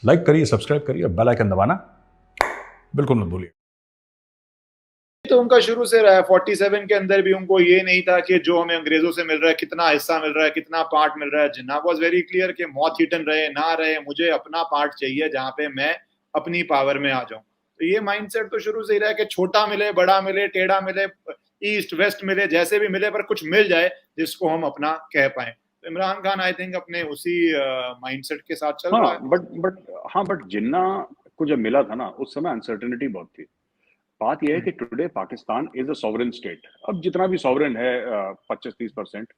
Like करिए, subscribe करिए, bell icon दबाना बिल्कुल मत भूलिए। तो उनका शुरू से रहा है। 47 के अंदर भी उनको ये नहीं था कि जो हमें अंग्रेजों से मिल रहा है, कितना हिस्सा मिल रहा है, कितना पार्ट मिल रहा है। जिन्ना वाज वेरी क्लियर कि मौत हिटन रहे ना रहे, मुझे अपना पार्ट चाहिए जहां पे मैं अपनी पावर में आ जाऊं। तो ये माइंडसेट तो शुरू से ही रहा है कि छोटा मिले, बड़ा मिले, टेढ़ा मिले, ईस्ट वेस्ट मिले, जैसे भी मिले, पर कुछ मिल जाए जिसको हम अपना कह पाए। तो इमरान खान आई थिंक अपने उसी माइंडसेट के साथ चल रहा हाँ है। बट हाँ बट जिन्ना को जब मिला था ना उस समय अनसर्टेनिटी बहुत थी। बात यह है कि today Pakistan is a sovereign state. अब जितना भी सॉवरेन है 25-30%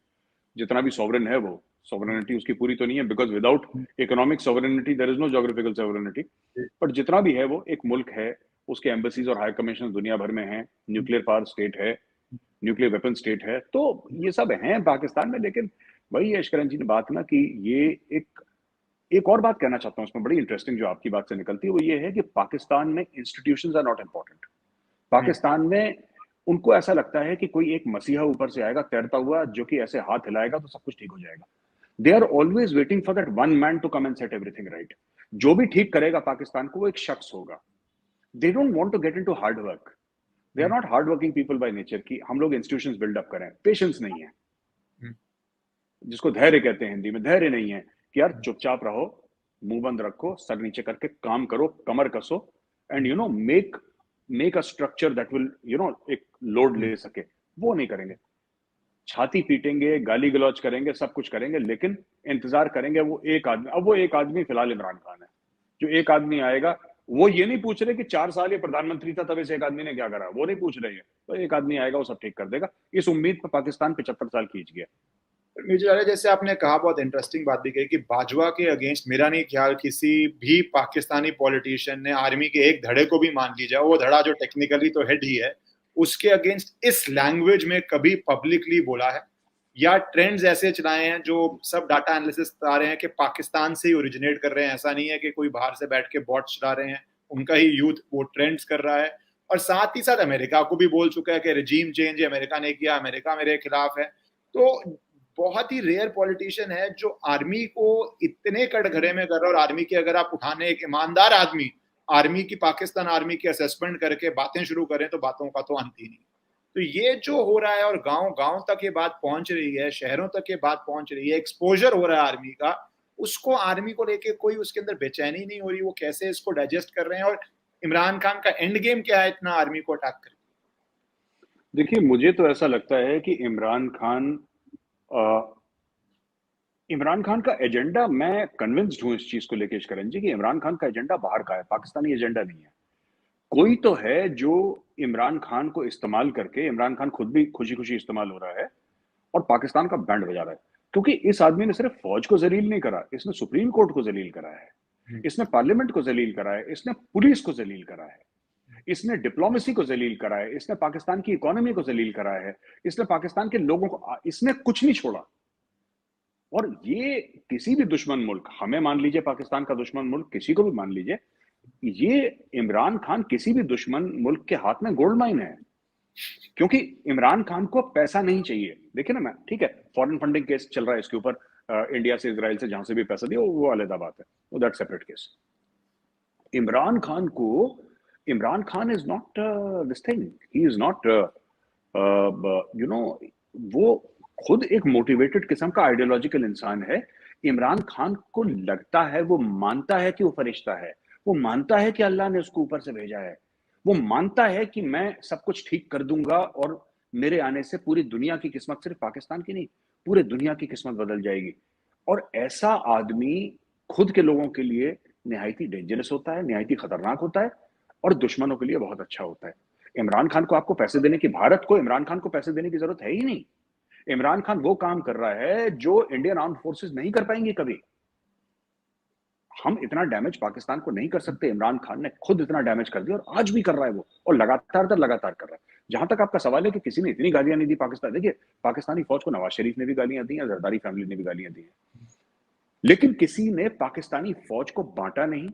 जितना भी सॉवरेन है वो सॉवरेनिटी उसकी पूरी तो नहीं है, because without economic sovereignty there is no geographical sovereignty. But जितना भी है वो एक मुल्क है, उसके एम्बेसीज और हाई कमीशन दुनिया भर में है, न्यूक्लियर पावर स्टेट है, न्यूक्लियर वेपन स्टेट है, तो ये सब हैं पाकिस्तान में। लेकिन वही अशकरन जी ने बात ना कि ये एक एक और बात कहना चाहता हूँ इसमें बड़ी इंटरेस्टिंग जो आपकी बात से निकलती है वो ये है कि पाकिस्तान में institutions are not important. Pakistan में उनको ऐसा लगता है कि कोई एक मसीहा ऊपर से आएगा तैरता हुआ जो कि ऐसे हाथ हिलाएगा तो सब कुछ ठीक हो जाएगा। They are always waiting for that one man to come and set everything right. जो भी ठीक करेगा पाकिस्तान को वो एक शख्स होगा। They don't want to get into hard work. They are not hard working people by nature की हम लोग इंस्टीट्यूशंस बिल्डअप करें। पेशेंस नहीं है, जिसको धैर्य कहते हैं हिंदी में, धैर्य नहीं है कि यार चुपचाप रहो, मुंह बंद रखो, सर नीचे करके काम करो, कमर कसो, and you know make a structure that will एक लोड ले सके। वो नहीं करेंगे, छाती पीटेंगे, गाली गलौज करेंगे, सब कुछ करेंगे, लेकिन इंतजार करेंगे वो एक आदमी। अब वो एक आदमी फिलहाल इमरान खान है। जो एक आदमी आएगा वो ये नहीं पूछ रहे कि 4 साल ये प्रधानमंत्री था तब इस एक आदमी ने क्या करा, वो नहीं पूछ रहे हैं। तो एक आदमी आएगा वो सब ठीक कर देगा। इस उम्मीद पर पाकिस्तान 75 साल खींच गया। मुझे जैसे आपने कहा, बहुत इंटरेस्टिंग बात भी कही कि बाजवा के अगेंस्ट मेरा नहीं ख्याल किसी भी पाकिस्तानी पॉलिटिशियन ने आर्मी के एक धड़े को भी मान लीजिए, वो धड़ा जो टेक्निकली तो हेड ही है, उसके अगेंस्ट इस लैंग्वेज में कभी पब्लिकली बोला है या ट्रेंड्स ऐसे चलाए हैं जो सब डाटा एनालिसिस आ रहे हैं कि पाकिस्तान से ही ओरिजिनेट कर रहे हैं। ऐसा नहीं है कि कोई बाहर से बैठ के बॉट चला रहे हैं, उनका ही यूथ वो ट्रेंड्स कर रहा है। और साथ ही साथ अमेरिका को भी बोल चुका है कि रिजीम चेंज अमेरिका ने किया, अमेरिका मेरे खिलाफ है। तो बहुत ही रेयर पॉलिटिशियन है जो आर्मी को इतने कटघरे में कर रहा है। और आर्मी की अगर आप उठाने एक ईमानदार आदमी आर्मी की, पाकिस्तान आर्मी की असेसमेंट करके बातें शुरू करें तो बातों का तो अंत ही नहीं। तो ये जो हो रहा है और गांव गांव तक ये बात पहुंच रही है, शहरों तक ये बात पहुंच रही है, एक्सपोजर हो रहा है आर्मी का, उसको आर्मी को लेके कोई उसके अंदर बेचैनी नहीं हो रही, वो कैसे इसको डाइजेस्ट कर रहे हैं। और इमरान खान का एंड गेम क्या है इतना आर्मी को अटैक करके? देखिए मुझे तो ऐसा लगता है कि अ, इमरान खान का एजेंडा, मैं कन्विंस्ड हूं इस चीज को लेके शरण जी कि इमरान खान का एजेंडा बाहर का है, पाकिस्तानी एजेंडा नहीं है। कोई तो है जो इमरान खान को इस्तेमाल करके, इमरान खान खुद भी खुशी खुशी इस्तेमाल हो रहा है और पाकिस्तान का बैंड बजा रहा है। क्योंकि इस आदमी ने सिर्फ फौज को जलील नहीं करा, इसने सुप्रीम कोर्ट को जलील करा है, इसने पार्लियामेंट को जलील करा है, इसने पुलिस को जलील करा है, इसने डिप्लोमेसी को जलील करा है, इसने पाकिस्तान की इकोनॉमी को जलील करा है, इसने पाकिस्तान के लोगों को, इसने कुछ नहीं छोड़ा। और ये किसी भी दुश्मन मुल्क, हमें मान लीजिए पाकिस्तान का दुश्मन मुल्क, किसी को भी मान लीजिए, ये इमरान खान किसी भी दुश्मन मुल्क के हाथ में गोल्ड माइन है। क्योंकि इमरान खान को पैसा नहीं चाहिए। देखिए ना, मैं ठीक है, फॉरेन फंडिंग केस चल रहा है इसके ऊपर, इंडिया से, इजराइल से, जहां से भी पैसा दिया वो अलग बात है, वो दैट सेपरेट केस। इमरान खान को, Imran Khan is not this thing, he is not you know वो खुद एक मोटिवेटेड किस्म का आइडियोलॉजिकल इंसान है। इमरान खान को लगता है, वो मानता है कि वो फरिश्ता है, वो मानता है कि अल्लाह ने उसको ऊपर से भेजा है, वो मानता है कि मैं सब कुछ ठीक कर दूंगा और मेरे आने से पूरी दुनिया की किस्मत, सिर्फ पाकिस्तान की नहीं, पूरे दुनिया की किस्मत बदल जाएगी। और ऐसा आदमी खुद के लोगों के लिए निहायती डेंजरस होता है, निहायती खतरनाक होता है, और दुश्मनों के लिए बहुत अच्छा होता है। इमरान खान को आपको पैसे देने की, भारत को इमरान खान को पैसे देने की जरूरत है ही नहीं। इमरान खान वो काम कर रहा है जो इंडियन आर्म फोर्सेस नहीं कर पाएंगे कभी। हम इतना डैमेज पाकिस्तान को नहीं कर सकते, इमरान खान ने खुद इतना डैमेज कर दिया और आज भी कर रहा है वो, और लगातार कर रहा है। जहां तक आपका सवाल है कि किसी ने इतनी गालियां नहीं दी पाकिस्तान, देखिए पाकिस्तानी फौज को नवाज शरीफ ने भी गालियां दी हैं, जरदारी फैमिली ने भी गालियां दी हैं, लेकिन किसी ने पाकिस्तानी फौज को बांटा नहीं।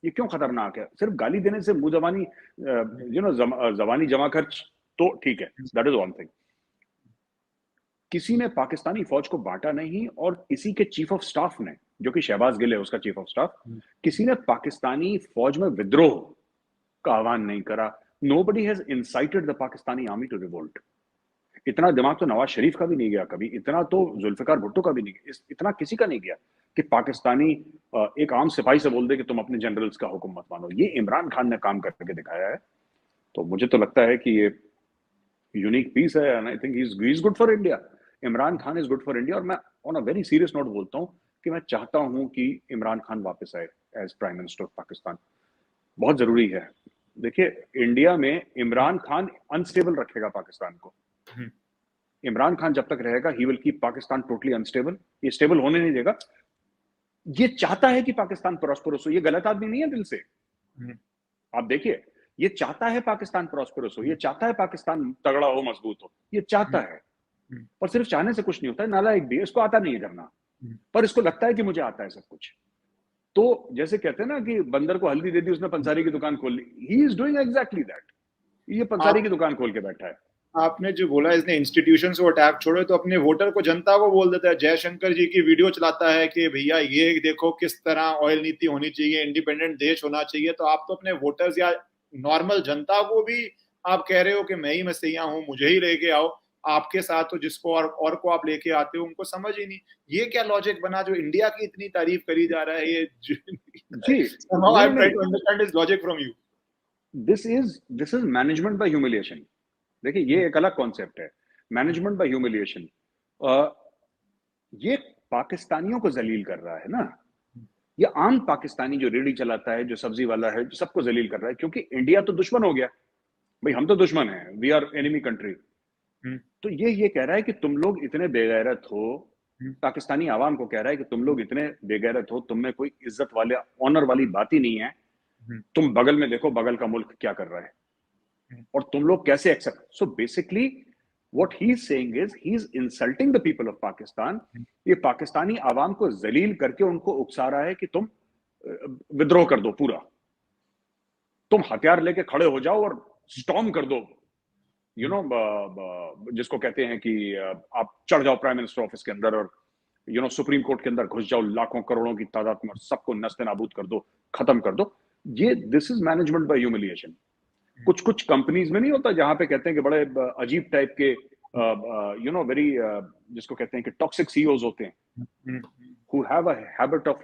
ये क्यों खतरनाक है? सिर्फ गाली देने से मुंह जबानी, जबानी जमा खर्च तो ठीक है, दैट इज वन थिंग। किसी ने पाकिस्तानी फौज को बांटा नहीं, और किसी के चीफ ऑफ स्टाफ ने, जो कि शहबाज गिल है उसका चीफ ऑफ स्टाफ, किसी ने पाकिस्तानी फौज में विद्रोह का आह्वान नहीं करा। Nobody has incited the Pakistani army to revolt. इतना दिमाग तो नवाज शरीफ का भी नहीं गया कभी, इतना तो जुल्फिकार भुट्टो का भी नहीं गया, इतना किसी का नहीं गया कि पाकिस्तानी एक आम सिपाही से बोल दे कि तुम अपने जनरल्स का हुक्म मत मानो। ये इमरान खान ने काम करके दिखाया है। तो मुझे तो लगता है कि ये यूनिक पीस है and I think he is good for India. Imran Khan is good for India. और मैं on a very serious note बोलता हूँ कि मैं चाहता हूं कि इमरान खान वापस आए as prime minister of Pakistan. बहुत जरूरी है। देखिए, इंडिया में इमरान खान अनस्टेबल रखेगा पाकिस्तान को। इमरान खान जब तक रहेगा he will keep Pakistan totally unstable. ये स्टेबल होने नहीं देगा। ये चाहता है कि पाकिस्तान प्रॉस्परस हो। ये गलत आदमी नहीं है दिल से। आप देखिए, ये चाहता है पाकिस्तान प्रॉस्परस हो, ये चाहता है पाकिस्तान तगड़ा हो, मजबूत हो, ये चाहता है। पर सिर्फ चाहने से कुछ नहीं होता है। नालायक भी है, इसको आता नहीं है करना, पर इसको लगता है कि मुझे आता है सब कुछ। तो जैसे कहते हैं ना कि बंदर को हल्दी दे दी, उसने पंसारी की दुकान खोल ली। He is doing exactly that. ये पंसारी की दुकान खोल के बैठा है। आपने जो बोला इसने इंस्टीट्यूशन से अटैक छोड़े, तो अपने वोटर को, जनता को बोल देता है। जयशंकर जी की वीडियो चलाता है कि भैया ये देखो किस तरह ऑयल नीति होनी चाहिए, इंडिपेंडेंट देश होना चाहिए। तो आप तो अपने वोटर्स या नॉर्मल जनता को भी आप कह रहे हो कि मैं ही मसीहा हूं, मुझे ही लेके आओ। आपके साथ तो जिसको और को आप लेके आते हो उनको समझ ही नहीं। ये क्या लॉजिक बना जो इंडिया की इतनी तारीफ करी जा रहा है? ये जी, somehow I'm trying to understand his logic from you. This is management by humiliation. देखिए, ये एक अलग कॉन्सेप्ट है, मैनेजमेंट बाय ह्यूमिलिएशन। ये पाकिस्तानियों को जलील कर रहा है ना। ये आम पाकिस्तानी जो रेडी चलाता है, जो सब्जी वाला है, जो सबको जलील कर रहा है, क्योंकि इंडिया तो दुश्मन हो गया भाई। हम तो दुश्मन हैं, वी आर एनिमी कंट्री। तो ये कह रहा है कि तुम लोग इतने बेगैरत हो। पाकिस्तानी आवाम को कह रहा है कि तुम लोग इतने बेगैरत हो, तुम में कोई इज्जत वाले ऑनर वाली बात ही नहीं है। तुम बगल में देखो, बगल का मुल्क क्या कर रहा है और तुम लोग कैसे accept. So basically what he is saying is he is insulting the people of Pakistan. ये पाकिस्तानी आवाम को जलील करके उनको उकसा रहा है कि तुम विद्रोह कर दो पूरा, तुम हथियार लेके खड़े हो जाओ और स्टॉर्म कर दो। यू नो, जिसको कहते हैं कि आप चढ़ जाओ प्राइम मिनिस्टर ऑफिस के अंदर और यू नो सुप्रीम कोर्ट के अंदर घुस जाओ, लाखों करोड़ों की तादाद में, सबको नस्ते नाबूद कर दो, खत्म कर दो। ये this is management by humiliation. कुछ कंपनीज में नहीं होता जहां पे कहते हैं कि बड़े अजीब टाइप के यू नो वेरी जिसको कहते हैं कि टॉक्सिक सीईओज होते हैं, who have a habit of,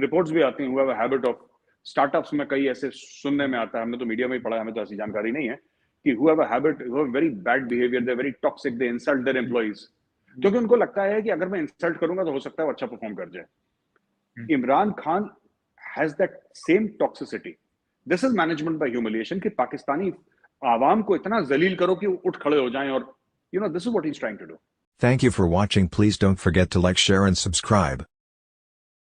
reports भी आती हैं, who have a habit of, startups में कई ऐसे सुनने में आता है, हमने तो मीडिया में ही पढ़ा है, हमें तो ऐसी जानकारी नहीं है, कि who have a habit, who have very bad behavior, they're very toxic, they insult their employees, क्योंकि उनको लगता है कि अगर मैं इंसल्ट करूंगा तो हो सकता है वो अच्छा परफॉर्म कर जाए। Imran Khan has that same toxicity. This is management by humiliation, कि पाकिस्तानी आवाम को इतना जलील करो कि वो उठ खड़े हो जाएं, और you know this is what he is trying to do. Thank you for watching. Please don't forget to like, share and subscribe.